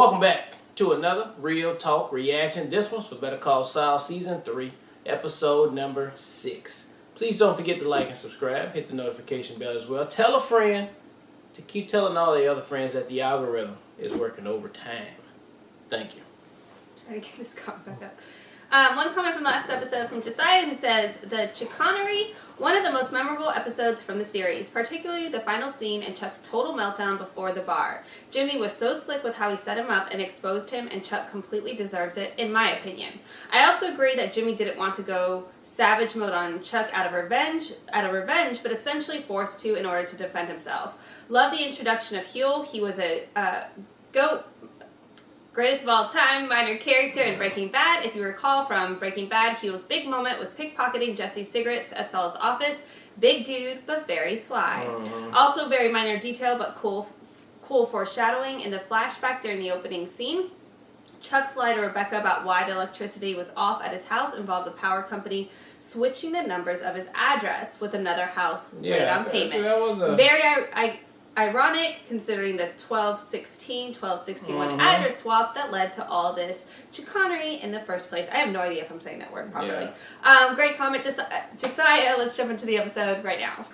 Welcome back to another Real Talk reaction. This one's for Better Call Saul Season 3, Episode number 6. Please don't forget to like and subscribe. Hit the notification bell as well. Tell a friend to keep telling all the other friends that the algorithm is working overtime. Thank you. Try to get this comment back up. One comment from last episode from Josiah, who says, the chicanery, one of the most memorable episodes from the series, particularly the final scene and Chuck's total meltdown before the bar. Jimmy was so slick with how he set him up and exposed him, and Chuck completely deserves it, in my opinion. I also agree that Jimmy didn't want to go savage mode on Chuck out of revenge, but essentially forced to in order to defend himself. Love the introduction of Huel. He was a GOAT. Greatest of all time, minor character in Breaking Bad. If you recall from Breaking Bad, Huel's big moment was pickpocketing Jesse's cigarettes at Saul's office. Big dude, but very sly. Also very minor detail, but cool foreshadowing in the flashback during the opening scene. Chuck's lie to Rebecca about why the electricity was off at his house involved the power company switching the numbers of his address with another house late on payment. That was very ironic, considering the 1261 address swap that led to all this chicanery in the first place. I have no idea if I'm saying that word properly. Yeah. Great comment, Josiah. Let's jump into the episode right now.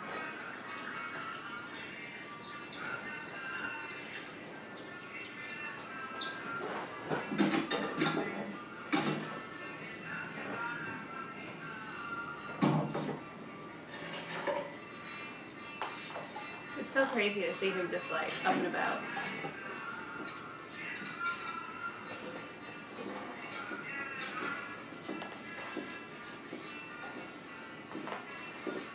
It's so crazy to see him just like up and about.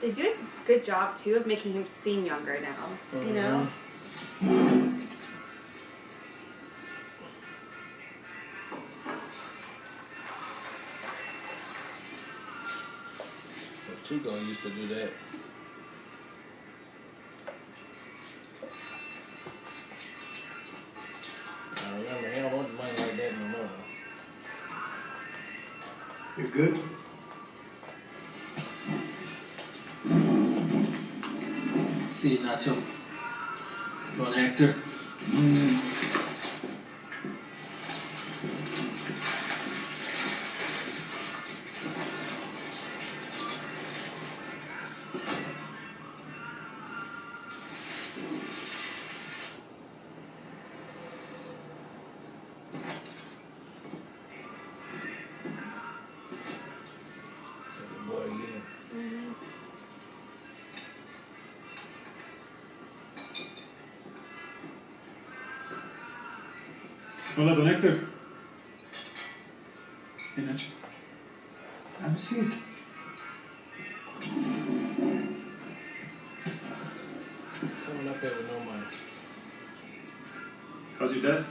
They do a good job too of making him seem younger now, you know? Tuco used to do that. I remember he don't want the money like that no more. You're good? See, Nacho. You're an actor. Hola, don Héctor. Hey, Nacho. Have a seat. Coming up here with no money. How's your dad?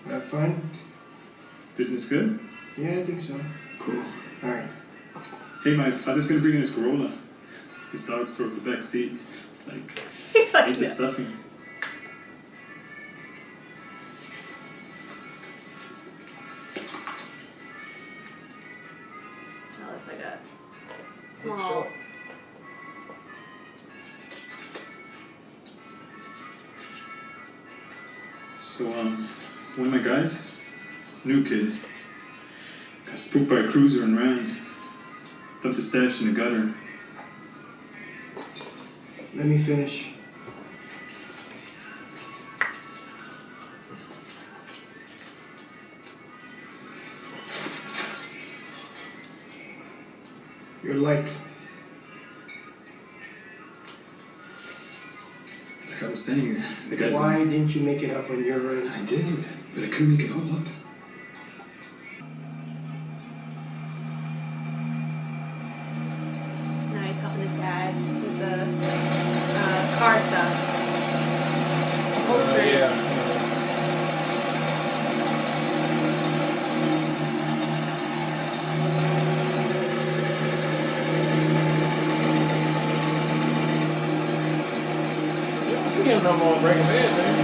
Have fun? Business good? Yeah, I think so. Cool. All right. Hey, my father's gonna bring in his Corolla. His dog's stored at the back seat. Like, He's like, ate the stuffing. that looks like a small. Short. So, one of my guys, new kid, got spooked by a cruiser and ran. Dumped his stash in the gutter. Let me finish. You're light. Like I was saying, the guy's... Why didn't you make it up on your end? I did, but I couldn't make it all up. Now he's helping his dad with the car stuff. Yeah. You don't no more Breaking Bad, man.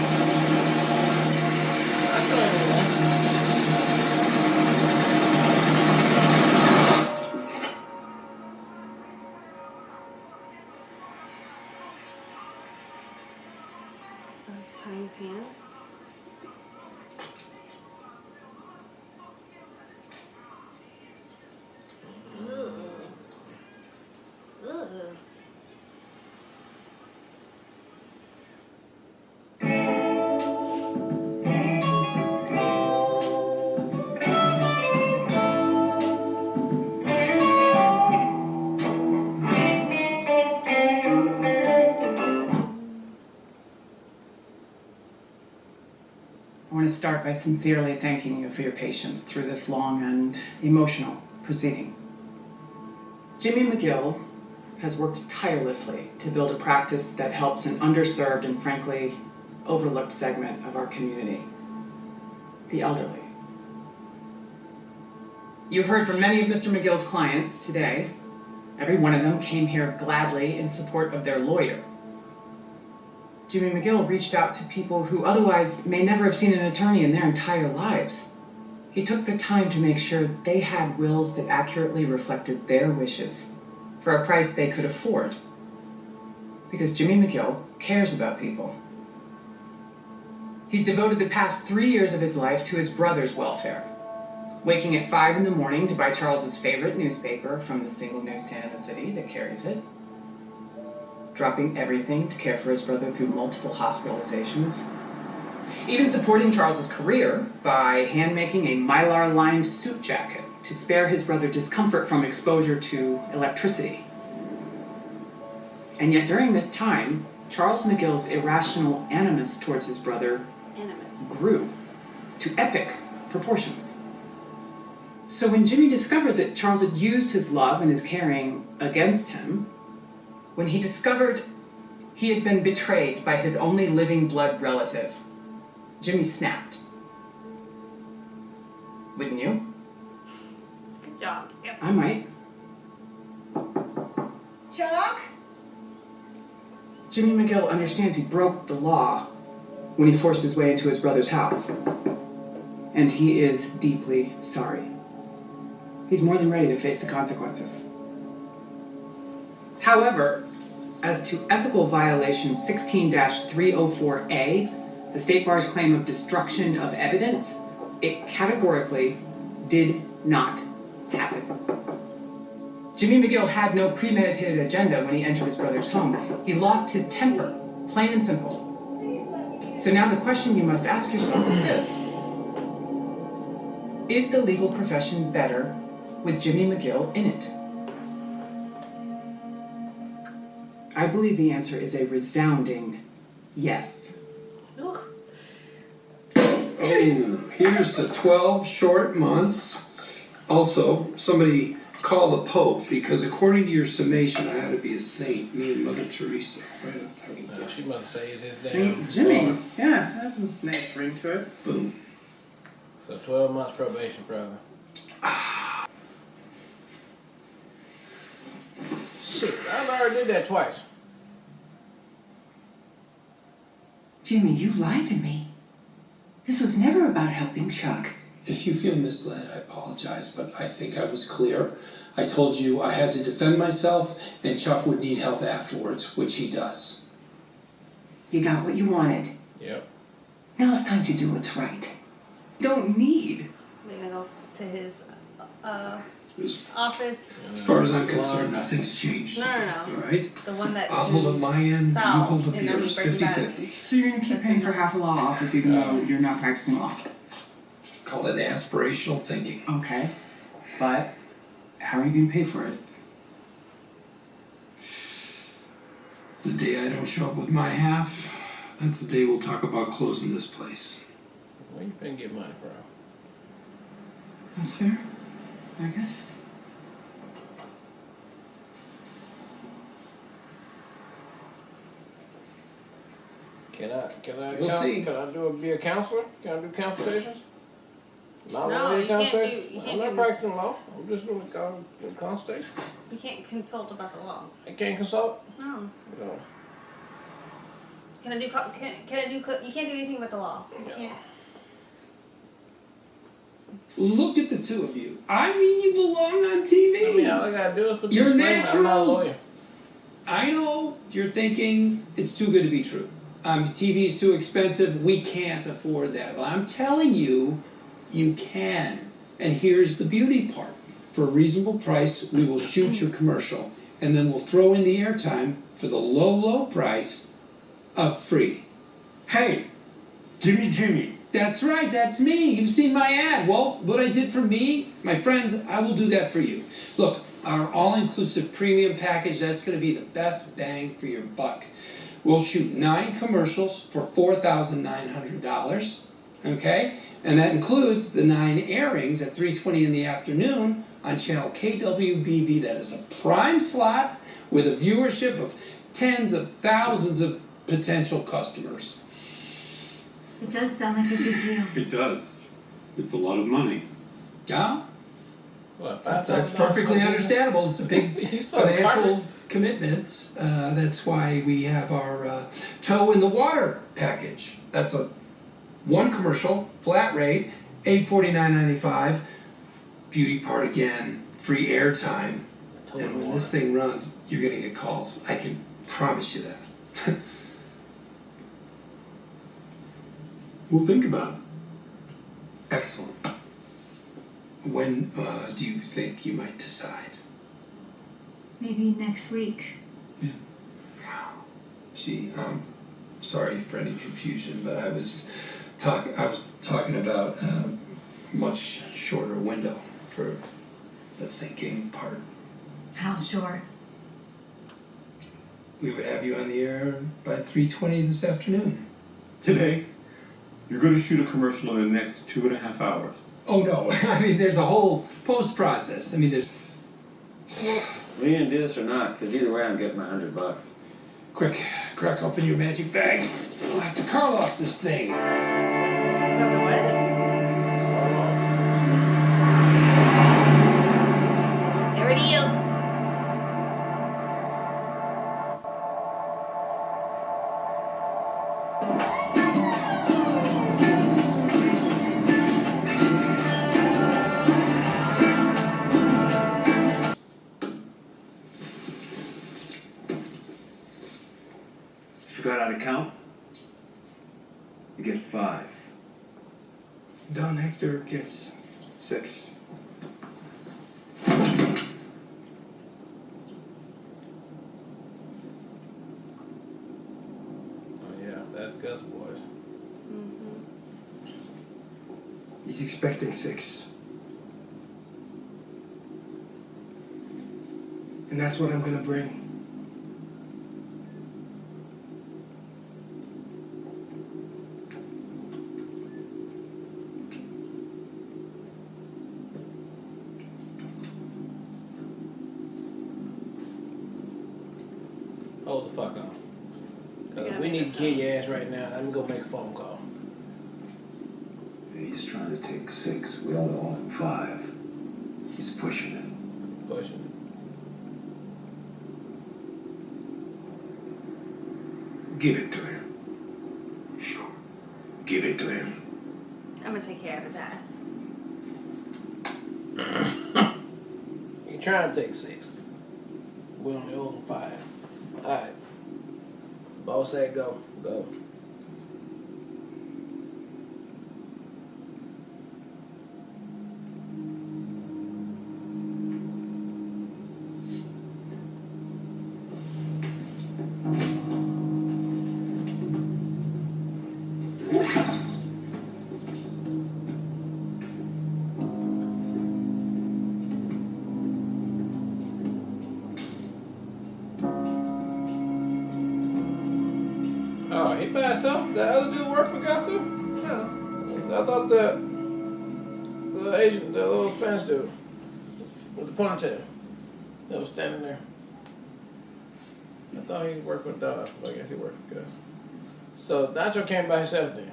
I know. By his hand? Ugh. Ugh. I want to start by sincerely thanking you for your patience through this long and emotional proceeding. Jimmy McGill has worked tirelessly to build a practice that helps an underserved and frankly overlooked segment of our community, the elderly. You've heard from many of Mr. McGill's clients today. Every one of them came here gladly in support of their lawyer. Jimmy McGill reached out to people who otherwise may never have seen an attorney in their entire lives. He took the time to make sure they had wills that accurately reflected their wishes for a price they could afford. Because Jimmy McGill cares about people. He's devoted the past 3 years of his life to his brother's welfare, waking at 5 in the morning to buy Charles's favorite newspaper from the single newsstand in the city that carries it, dropping everything to care for his brother through multiple hospitalizations, even supporting Charles's career by hand-making a mylar-lined suit jacket to spare his brother discomfort from exposure to electricity. And yet during this time, Charles McGill's irrational animus towards his brother grew to epic proportions. So when Jimmy discovered that Charles had used his love and his caring against him, when he discovered he had been betrayed by his only living blood relative, Jimmy snapped. Wouldn't you? Good job. Yep. I might. Chuck? Jimmy McGill understands he broke the law when he forced his way into his brother's house. And he is deeply sorry. He's more than ready to face the consequences. However, as to ethical violation 16-304A, the State Bar's claim of destruction of evidence, it categorically did not happen. Jimmy McGill had no premeditated agenda when he entered his brother's home. He lost his temper, plain and simple. So now the question you must ask yourselves is this. Is the legal profession better with Jimmy McGill in it? I believe the answer is a resounding yes. Ugh. Oh, here's to 12 short months. Also, somebody call the Pope, because according to your summation, I ought to be a saint. Me and Mother Teresa. Right up there. She must say it's his Saint damn Jimmy. daughter. Yeah, that's a nice ring to it. Boom. So 12 months probation, probably. Shit, I already did that twice. Jimmy, you lied to me. This was never about helping Chuck. If you feel misled, I apologize, but I think I was clear. I told you I had to defend myself, and Chuck would need help afterwards, which he does. You got what you wanted. Yep. Now it's time to do what's right. Don't need. We're gonna go to his As office. far as I'm concerned, nothing's changed. No. All right? The one that I'll hold up my end, you Saul, hold up and then we yours. break it back. 50-50. So you're going to keep paying for half a law office even though you're not practicing law? Call it aspirational thinking. Okay. But how are you going to pay for it? The day I don't show up with my half, that's the day we'll talk about closing this place. Where you finna get money from? That's fair, I guess. Can I We'll see. Can I be a counselor? Can I do consultations? Not No, really you can't consultations? do- you I'm can't not do- practicing law. I'm just doing consultation. You can't consult about the law. I can't consult? No. No. Can I do? Can I do? You can't do anything but the law. You Yeah. can't. Look at the two of you. I mean, you belong on TV. I mean, all I gotta do is put You're the disclaimer. I'm not a naturals. lawyer. I know you're thinking it's too good to be true. TV's too expensive. We can't afford that. Well, I'm telling you, you can. And here's the beauty part. For a reasonable price, we will shoot your commercial. And then we'll throw in the airtime for the low, low price of free. Hey, Jimmy. That's right, that's me. You've seen my ad. Well, what I did for me, my friends, I will do that for you. Look, our all-inclusive premium package, that's going to be the best bang for your buck. We'll shoot 9 commercials for $4,900, okay? And that includes the 9 airings at 3:20 in the afternoon on channel KWBV. That is a prime slot with a viewership of tens of thousands of potential customers. It does sound like a good deal. It does. It's a lot of money. Yeah? What, That's perfectly understandable. It's a big financial commitment. That's why we have our toe in the water package. That's a 1 commercial, flat rate, $849.95. Beauty part again, free airtime. And when this thing runs, you're going to get calls. I can promise you that. We'll think about it. Excellent. When do you think you might decide? Maybe next week. Gee, sorry for any confusion, but I was talking about a much shorter window for the thinking part. How short? We would have you on the air by 3:20 this afternoon. Today, you're going to shoot a commercial in the next 2.5 hours. Oh no, I mean there's a whole post process. I mean there's. We gonna do this or not? Because either way, I'm getting my $100. Quick, crack open your magic bag. We'll have to carl off this thing. There it is. Forgot how to count? You get 5. Don Hector gets 6. Oh yeah, that's Gus boys. He's expecting 6. And that's what I'm gonna bring. Hold the fuck on. gotta We make need to this kill up. your ass right now. Let me go make a phone call. He's trying to take 6. We only owe him 5. He's pushing it. Pushing it. Give it to him. Give it to him. I'm gonna take care of his ass. You trying to take 6. We only owe him 5. Alright. Boss said go. Go. Oh, he passed up. That other dude worked for Gusto? Who? I thought the Asian, the little Spanish dude with the ponytail that was standing there. I thought he worked with Dodge, but I guess he worked for Gus. So Nacho came by himself then.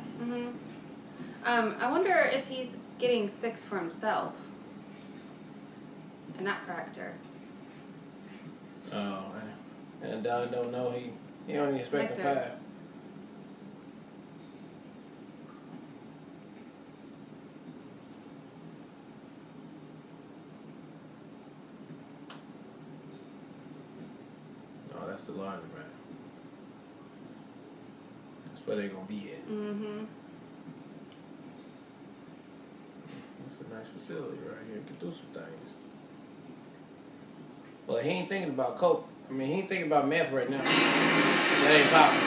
I wonder if he's getting 6 for himself and not for Hector. Oh, and Don don't know he only expecting Hector. 5. Oh, that's the larger man. That's where they're gonna be at. Mm-hmm. It's a nice facility right here. You can do some things. But he ain't thinking about coke. I mean, he ain't thinking about meth right now. That ain't popping.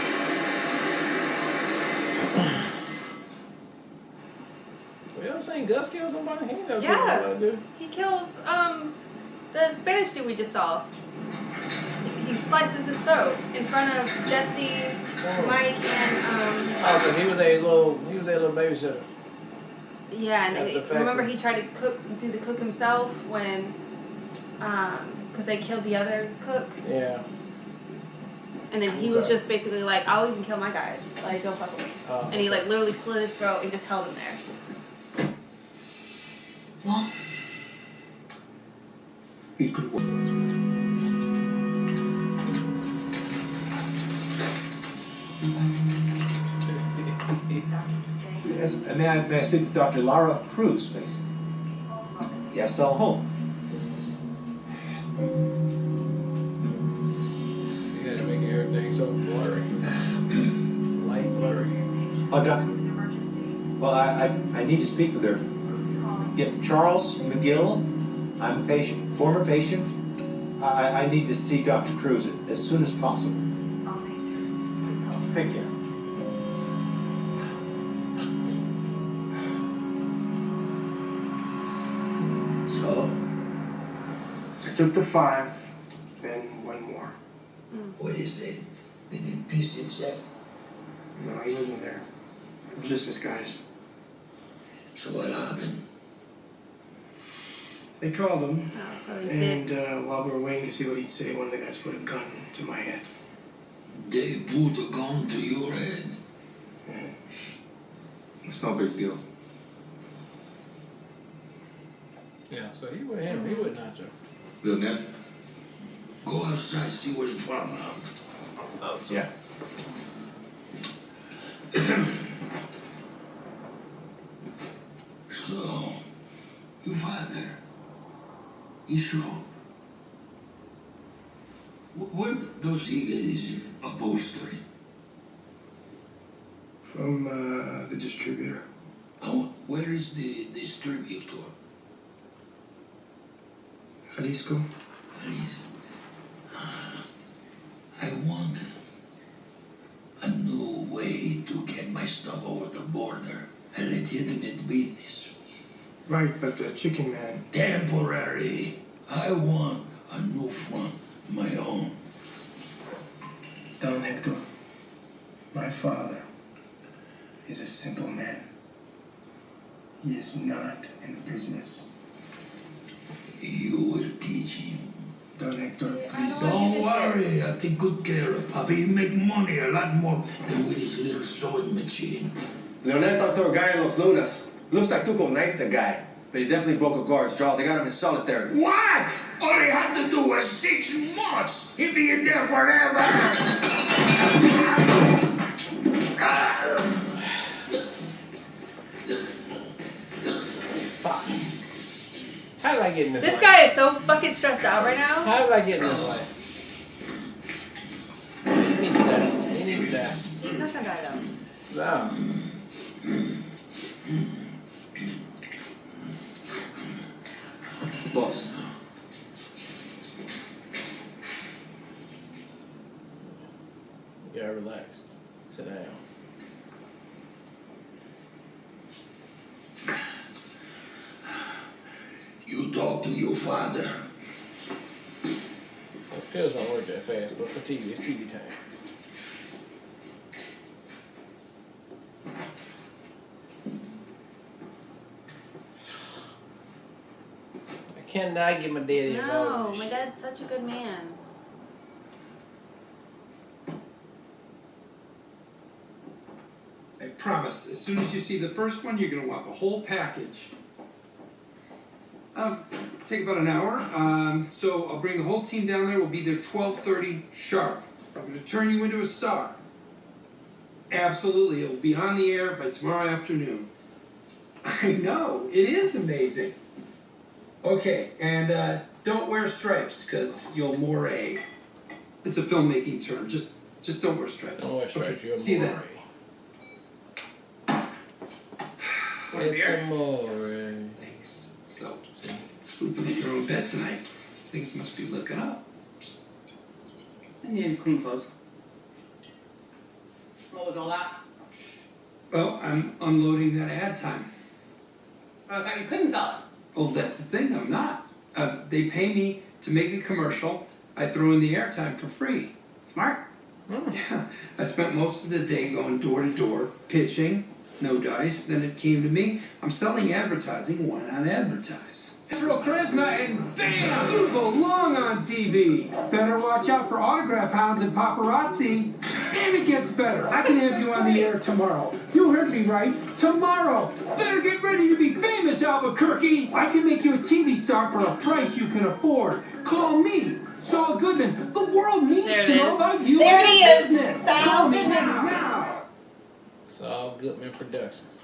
Well, you ever seen Gus kill somebody? He ain't never killed nobody, dude. He kills the Spanish dude we just saw. He slices his throat in front of Jesse, Mike, and Oh, so he was a little babysitter. yeah, and remember he tried to do the cook himself when because they killed the other cook. Yeah. And then he was just basically like, I'll even kill my guys. Like, don't fuck with me. And he like literally slit his throat and just held him there. What? It could work. Yes, may I speak to Dr. Lara Cruz, please? Yes, I'll hold. You gotta make everything so blurry. Light blurry. Oh, Doctor. Well, I need to speak with her. Get Charles McGill. I'm a patient, former patient. I need to see Dr. Cruz as soon as possible. Thank you. So, I took the 5, then one more. What is it? Did he piss himself? No, he wasn't there. It was just his guys. So what happened? They called him, Oh, so he and did. while we were waiting to see what he'd say, one of the guys put a gun to my head. They put a gun to your head. It's no big deal. Yeah, so he with him. He with Nacho. Lynette? Go outside, see what it's found out. Oh, Yeah. So, your father, he shot. Where does he get his upholstery? From the distributor. Where is the distributor? Jalisco. I want a new way to get my stuff over the border. A legitimate business. Right, but the chicken man. Temporary. I want a new front, my own. Don Hector, my father, is a simple man. He is not in the business. You will teach him. Don Hector, please. Don't worry, I take good care of Papi. He make money a lot more than with his little sewing machine. Leonel talked to a guy in Los Lunas. Looks like Tuco knifed the guy, but he definitely broke a guard's jaw. They got him in solitary. What? All he had to do was 6 months. He'd be in there forever. How did I get in this This life? guy is so fucking stressed out right now. How did I get in this life? He needs to die. He needs to die. He's not gonna die though. No. Boss. Yeah, relax. Sit down. You talk to your father. Those pills don't work that fast, but for TV, it's TV time. I cannot get my daddy involved No, in this my shit. dad's such a good man. I promise, as soon as you see the first one, you're going to want the whole package. Take about an hour. So I'll bring the whole team down there. We'll be there 12:30 sharp. I'm going to turn you into a star. Absolutely. It will be on the air by tomorrow afternoon. I know. It is amazing. Okay, and don't wear stripes, because you'll moray. It's a filmmaking term. Just don't wear stripes. Don't wear stripes. Okay, You're see you then. moray. Want a beer? amore. Thanks. So, sleeping in your own bed tonight. Things must be looking up. I need clean clothes. What was all that? Well, I'm unloading that ad time. I thought you couldn't sell it. Oh, that's the thing. I'm not. They pay me to make a commercial. I throw in the airtime for free. Smart. Yeah. I spent most of the day going door to door, pitching. No dice. Then it came to me. I'm selling advertising. Why not advertise? Natural charisma and bam! You belong on TV. Better watch out for autograph hounds and paparazzi. And it gets better. I can have you on the air tomorrow. You heard me right. Tomorrow. Better get ready to be famous, Albuquerque. I can make you a TV star for a price you can afford. Call me, Saul Goodman. The world needs to know about you and your business. Call me now. Saul Goodman Productions.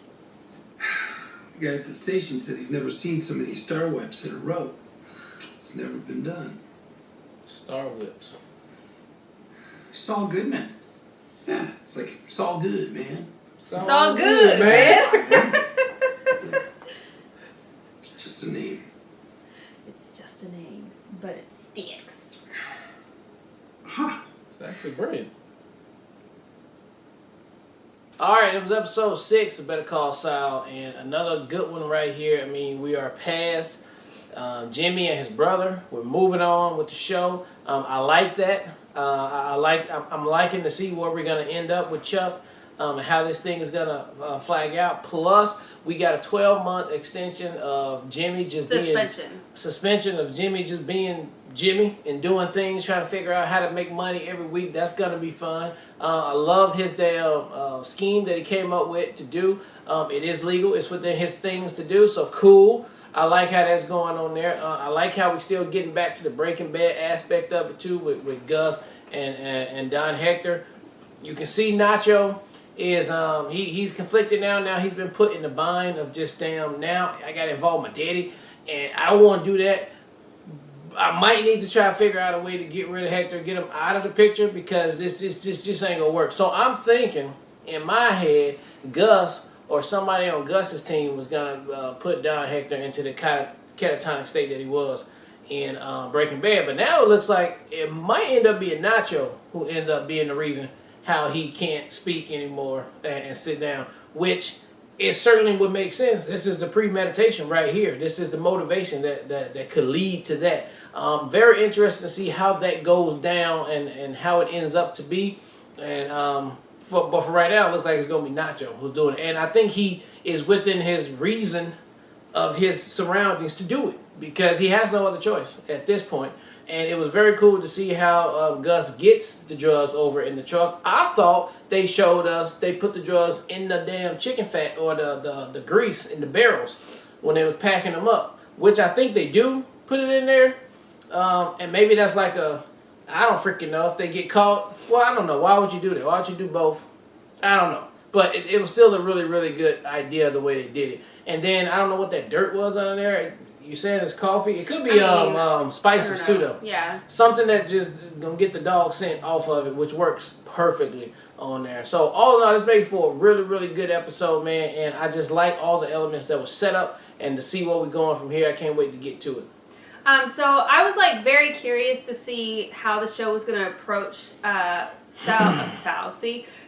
The guy at the station said he's never seen so many star webs in a row. It's never been done. Star Whips. Saul Goodman. Yeah, it's like Saul Good, man. Saul Good, man. It's just a name. It's just a name, but it sticks. Huh. It's actually brilliant. All right, it was episode 6 of Better Call Saul, and another good one right here. I mean, we are past Jimmy and his brother. We're moving on with the show. I like that. I'm liking to see where we're gonna end up with Chuck, and how this thing is gonna flag out. Plus, we got a 12-month extension of Jimmy just suspension of Jimmy just being Jimmy and doing things, trying to figure out how to make money every week. That's gonna be fun. I love his damn scheme that he came up with to do. It is legal. It's within his things to do. So cool. I like how that's going on there. I like how we're still getting back to the Breaking Bad aspect of it too, with Gus and Don Hector. You can see Nacho is he's conflicted now. Now he's been put in the bind of just damn. Now I got to involve my daddy, and I don't want to do that. I might need to try to figure out a way to get rid of Hector, get him out of the picture, because this just ain't gonna work. So I'm thinking in my head, Gus or somebody on Gus's team was gonna put Don Hector into the catatonic state that he was in Breaking Bad. But now it looks like it might end up being Nacho who ends up being the reason how he can't speak anymore and sit down, which it certainly would make sense. This is the premeditation right here. This is the motivation that could lead to that. Very interesting to see how that goes down and how it ends up to be. And but for right now, it looks like it's going to be Nacho who's doing it. And I think he is within his reason of his surroundings to do it, because he has no other choice at this point. And it was very cool to see how Gus gets the drugs over in the truck. I thought they showed us they put the drugs in the damn chicken fat or the grease in the barrels when they was packing them up, which I think they do put it in there. And maybe that's like I don't freaking know if they get caught. Well, I don't know. Why would you do that? Why would you do both? I don't know. But it was still a really, really good idea the way they did it. And then I don't know what that dirt was on there. You saying it's coffee? It could be spices too, though. Yeah. Something that just is gonna get the dog scent off of it, which works perfectly on there. So all in all, this made for a really, really good episode, man. And I just like all the elements that was set up, and to see where we're going from here, I can't wait to get to it. So I was like very curious to see how the show was going to approach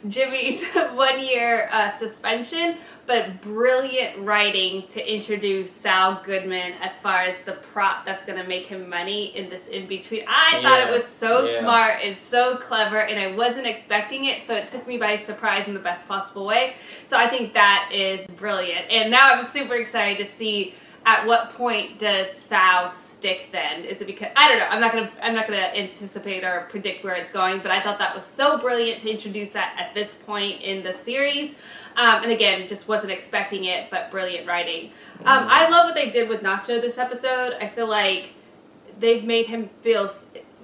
Jimmy's 1 year suspension, but brilliant writing to introduce Saul Goodman as far as the prop that's going to make him money in this in between. I thought it was so smart and so clever, and I wasn't expecting it, so it took me by surprise in the best possible way. So I think that is brilliant, and now I'm super excited to see at what point does Sal stick then? Is it because I don't know, I'm not gonna anticipate or predict where it's going, but I thought that was so brilliant to introduce that at this point in the series. And again, just wasn't expecting it, but brilliant writing. I love what they did with Nacho this episode. I feel like they've made him feel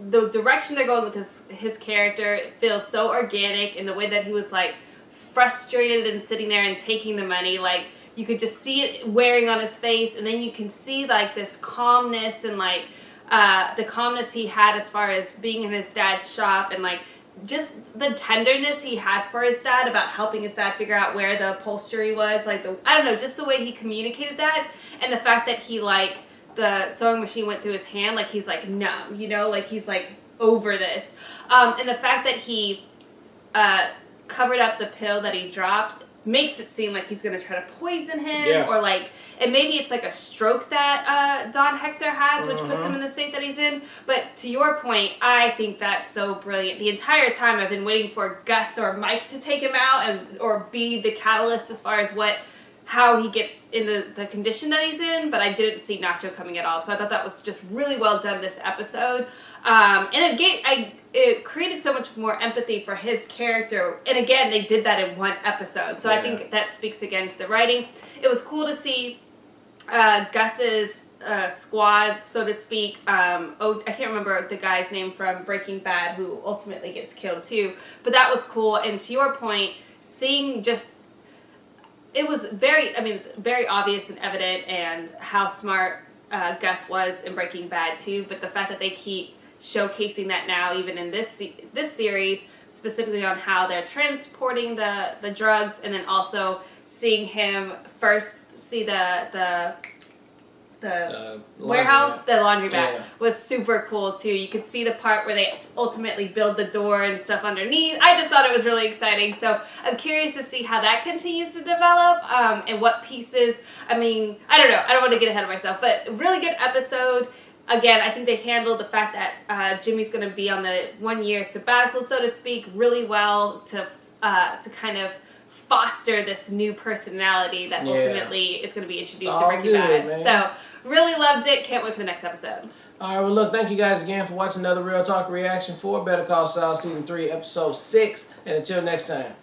the direction they're going with his character feels so organic, in the way that he was like frustrated and sitting there and taking the money, like you could just see it wearing on his face, and then you can see like this calmness and like the calmness he had as far as being in his dad's shop, and like just the tenderness he has for his dad about helping his dad figure out where the upholstery was, like I don't know, just the way he communicated that, and the fact that he like the sewing machine went through his hand, like he's like numb, you know, like he's like over this, and the fact that he covered up the pill that he dropped makes it seem like he's going to try to poison him, or like, and maybe it's like a stroke that Don Hector has, which puts him in the state that he's in. But to your point, I think that's so brilliant. The entire time I've been waiting for Gus or Mike to take him out and or be the catalyst as far as how he gets in the condition that he's in, but I didn't see Nacho coming at all. So I thought that was just really well done this episode. And it created so much more empathy for his character. And again, they did that in one episode. So I think that speaks again to the writing. It was cool to see Gus's squad, so to speak. I can't remember the guy's name from Breaking Bad who ultimately gets killed too. But that was cool. And to your point, seeing just... It was it's very obvious and evident and how smart Gus was in Breaking Bad too. But the fact that they keep showcasing that now, even in this series, specifically on how they're transporting the drugs, and then also seeing him first see the warehouse, the laundromat, was super cool too. You could see the part where they ultimately build the door and stuff underneath. I just thought it was really exciting. So I'm curious to see how that continues to develop, and what pieces. I mean, I don't know. I don't want to get ahead of myself, but really good episode. Again, I think they handled the fact that Jimmy's going to be on the 1-year sabbatical, so to speak, really well to kind of foster this new personality that ultimately is going to be introduced to Breaking Bad. So, really loved it. Can't wait for the next episode. All right, well, look, thank you guys again for watching another Real Talk reaction for Better Call Saul Season 3, Episode 6. And until next time.